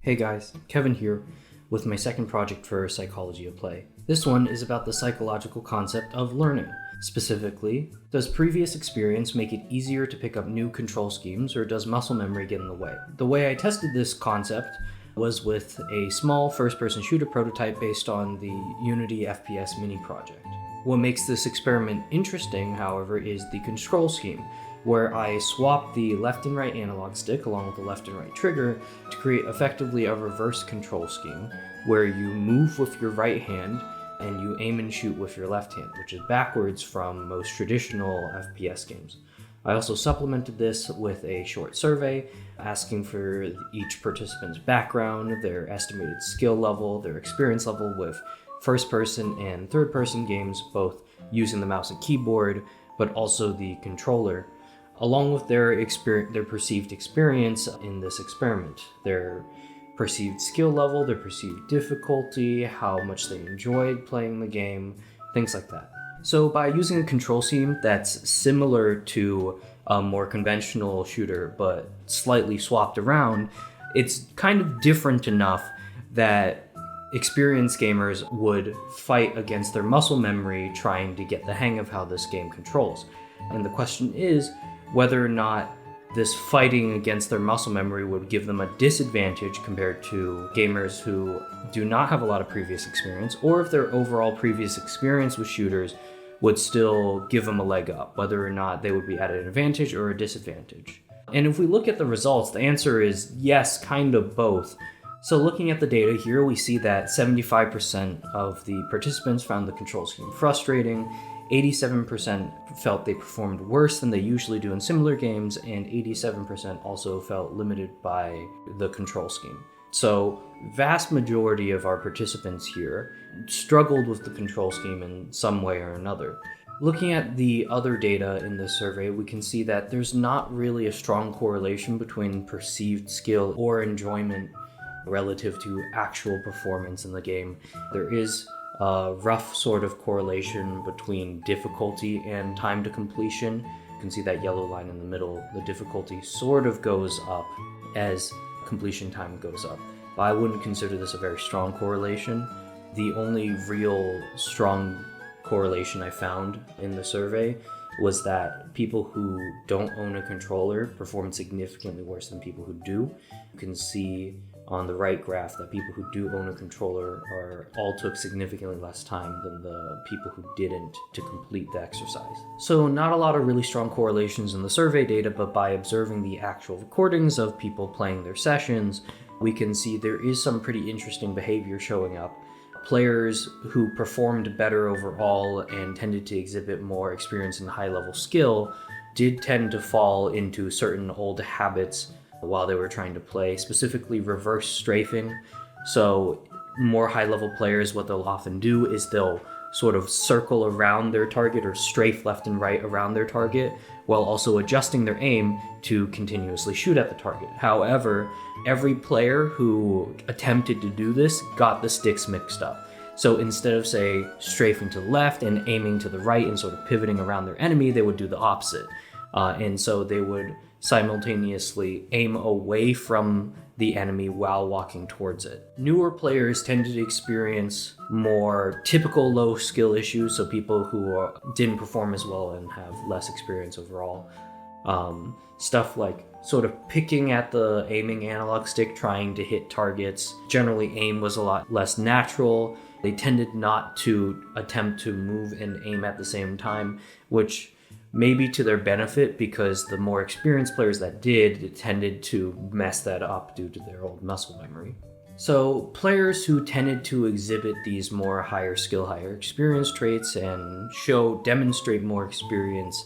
Hey guys, Kevin here with my second project for Psychology of Play. This one is about the psychological concept of learning. Specifically, does previous experience make it easier to pick up new control schemes, or does muscle memory get in the way? The way I tested this concept was with a small first-person shooter prototype based on the Unity FPS mini project. What makes this experiment interesting, however, is the control scheme, where I swapped the left and right analog stick along with the left and right trigger to create effectively a reverse control scheme, where you move with your right hand and you aim and shoot with your left hand, which is backwards from most traditional FPS games. I also supplemented this with a short survey asking for each participant's background, their estimated skill level, their experience level with first-person and third-person games, both using the mouse and keyboard, but also the controller, along with their perceived experience in this experiment, their perceived skill level, their perceived difficulty, how much they enjoyed playing the game, things like that. So by using a control scheme that's similar to a more conventional shooter but slightly swapped around, it's kind of different enough that experienced gamers would fight against their muscle memory trying to get the hang of how this game controls. And the question is whether or not this fighting against their muscle memory would give them a disadvantage compared to gamers who do not have a lot of previous experience, or if their overall previous experience with shooters would still give them a leg up, whether or not they would be at an advantage or a disadvantage. And if we look at the results, the answer is yes, kind of both. So looking at the data here, we see that 75% of the participants found the control scheme frustrating, 87% felt they performed worse than they usually do in similar games, and 87% also felt limited by the control scheme. So vast majority of our participants here struggled with the control scheme in some way or another. Looking at the other data in this survey, we can see that there's not really a strong correlation between perceived skill or enjoyment relative to actual performance in the game. There is a rough sort of correlation between difficulty and time to completion. You can see that yellow line in the middle. The difficulty sort of goes up as completion time goes up, but I wouldn't consider this a very strong correlation. The only real strong correlation I found in the survey was that people who don't own a controller perform significantly worse than people who do. You can see on the right graph that people who do own a controller all took significantly less time than the people who didn't to complete the exercise. So not a lot of really strong correlations in the survey data, but by observing the actual recordings of people playing their sessions, we can see there is some pretty interesting behavior showing up. Players who performed better overall and tended to exhibit more experience and high-level skill did tend to fall into certain old habits while they were trying to play, specifically reverse strafing. So more high-level players, what they'll often do is they'll sort of circle around their target or strafe left and right around their target while also adjusting their aim to continuously shoot at the target. However, every player who attempted to do this got the sticks mixed up. So instead of, say, strafing to the left and aiming to the right and sort of pivoting around their enemy, they would do the opposite. And so they would simultaneously aim away from the enemy while walking towards it. Newer players tended to experience more typical low skill issues, so people who didn't perform as well and have less experience overall. Stuff like sort of picking at the aiming analog stick, trying to hit targets. Generally, aim was a lot less natural. They tended not to attempt to move and aim at the same time, which maybe to their benefit, because the more experienced players that did tended to mess that up due to their old muscle memory. So players who tended to exhibit these more higher skill, higher experience traits and demonstrate more experience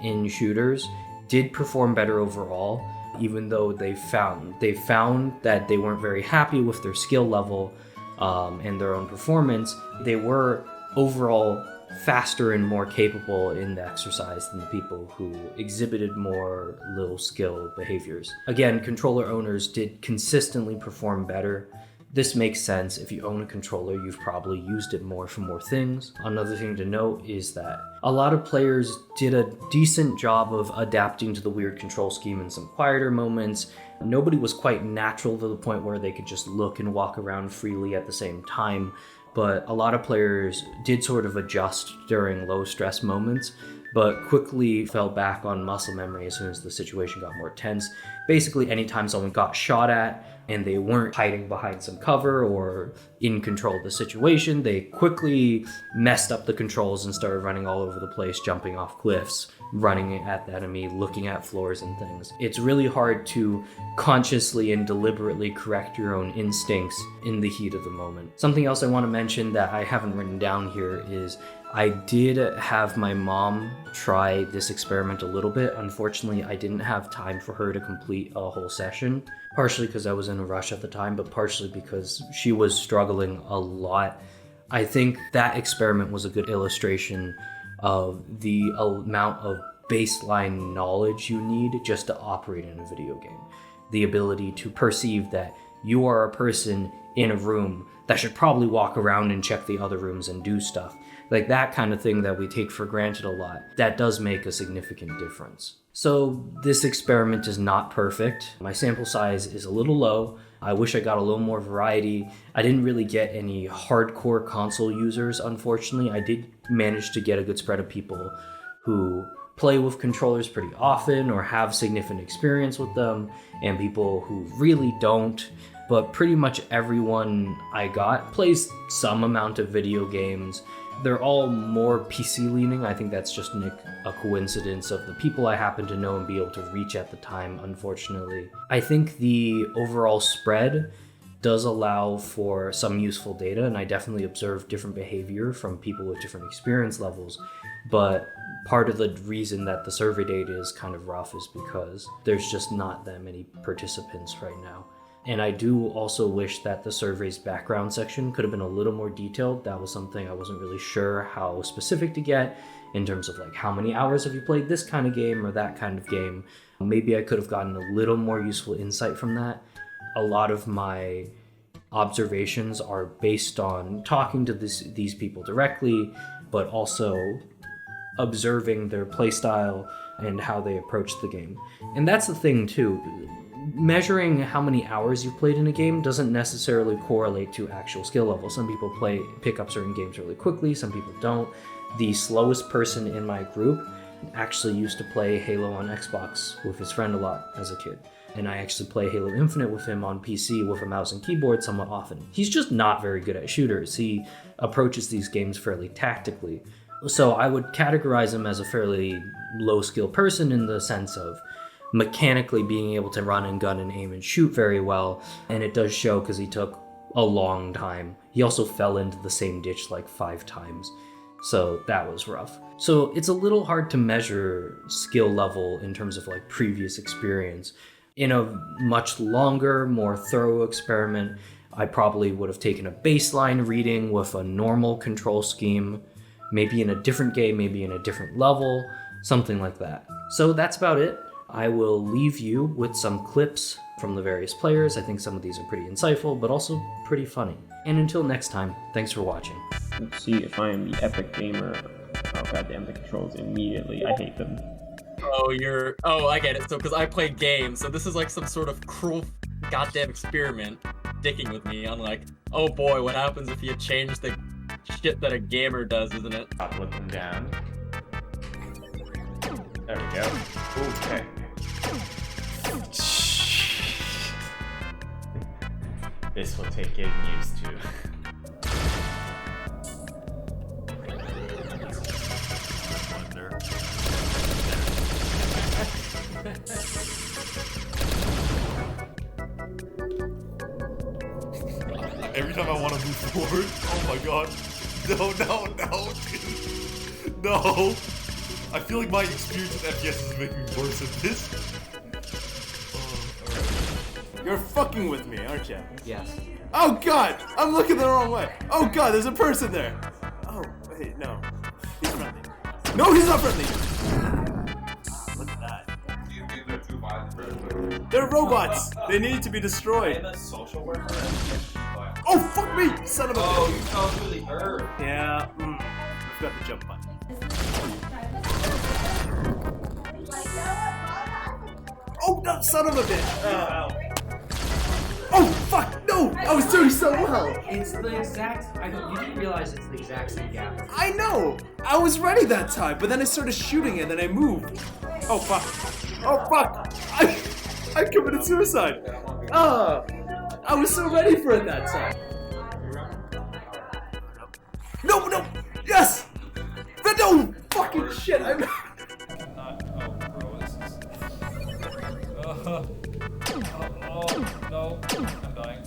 in shooters did perform better overall, even though they found that they weren't very happy with their skill level and their own performance. They were overall faster and more capable in the exercise than the people who exhibited more low skill behaviors. Again, controller owners did consistently perform better This makes sense. If you own a controller, you've probably used it more for more things. Another thing to note is that a lot of players did a decent job of adapting to the weird control scheme in some quieter moments. Nobody was quite natural to the point where they could just look and walk around freely at the same time, but a lot of players did sort of adjust during low stress moments, but quickly fell back on muscle memory as soon as the situation got more tense. Basically, anytime someone got shot at and they weren't hiding behind some cover or in control of the situation, they quickly messed up the controls and started running all over the place, jumping off cliffs, running at the enemy, looking at floors and things. It's really hard to consciously and deliberately correct your own instincts in the heat of the moment. Something else I want to mention that I haven't written down here is I did have my mom try this experiment a little bit. Unfortunately, I didn't have time for her to complete a whole session, partially because I was in a rush at the time, but partially because she was struggling a lot. I think that experiment was a good illustration of the amount of baseline knowledge you need just to operate in a video game. The ability to perceive that you are a person in a room that should probably walk around and check the other rooms and do stuff. Like that kind of thing that we take for granted a lot. That does make a significant difference. So this experiment is not perfect. My sample size is a little low. I wish I got a little more variety. I didn't really get any hardcore console users, unfortunately. I did manage to get a good spread of people who play with controllers pretty often or have significant experience with them, and people who really don't. But pretty much everyone I got plays some amount of video games. They're all more PC leaning. I think that's just a coincidence of the people I happen to know and be able to reach at the time, unfortunately. I think the overall spread does allow for some useful data, and I definitely observed different behavior from people with different experience levels. But part of the reason that the survey data is kind of rough is because there's just not that many participants right now. And I do also wish that the survey's background section could have been a little more detailed. That was something I wasn't really sure how specific to get in terms of like how many hours have you played this kind of game or that kind of game. Maybe I could have gotten a little more useful insight from that. A lot of my observations are based on talking to these people directly, but also observing their playstyle and how they approach the game. And that's the thing too. Measuring how many hours you've played in a game doesn't necessarily correlate to actual skill level. Some people pick up certain games really quickly, some people don't. The slowest person in my group actually used to play Halo on Xbox with his friend a lot as a kid. And I actually play Halo Infinite with him on PC with a mouse and keyboard somewhat often. He's just not very good at shooters. He approaches these games fairly tactically. So I would categorize him as a fairly low skill person in the sense of mechanically being able to run and gun and aim and shoot very well, and it does show because he took a long time. He also fell into the same ditch like 5 times, so that was rough. So it's a little hard to measure skill level in terms of like previous experience. In a much longer, more thorough experiment, I probably would have taken a baseline reading with a normal control scheme, maybe in a different game, maybe in a different level, something like that. So that's about it. I will leave you with some clips from the various players. I think some of these are pretty insightful, but also pretty funny. And until next time, thanks for watching. Let's see if I am the epic gamer. Oh goddamn, the controls immediately. I hate them. Oh, I get it. So, because I play games, so this is like some sort of cruel goddamn experiment dicking with me. I'm like, oh boy, what happens if you change the shit that a gamer does, isn't it? Stop looking down. There we go. Okay. This will take getting used to. Every time I want to move forward, oh my god. No. I feel like my experience with FPS is making me worse at this. You're fucking with me, aren't you? Yes. Oh god! I'm looking the wrong way! Oh god, there's a person there! Oh, wait, no. He's friendly. No, he's not friendly! Look at that. They're robots! They need to be destroyed! I'm a social worker. Oh, fuck me! Son of a Oh, you fell through the earth. Yeah, I forgot the jump button. Oh, no, son of a bitch! Oh, fuck, no! I was doing so well! It's the exact. You didn't realize it's the exact same gap. I know! I was ready that time, but then I started shooting and then I moved. Oh, fuck. Oh, fuck! I committed suicide! I was so ready for it that time. No, no! Yes! But no! Fucking shit! I'm... Oh, no, I'm dying.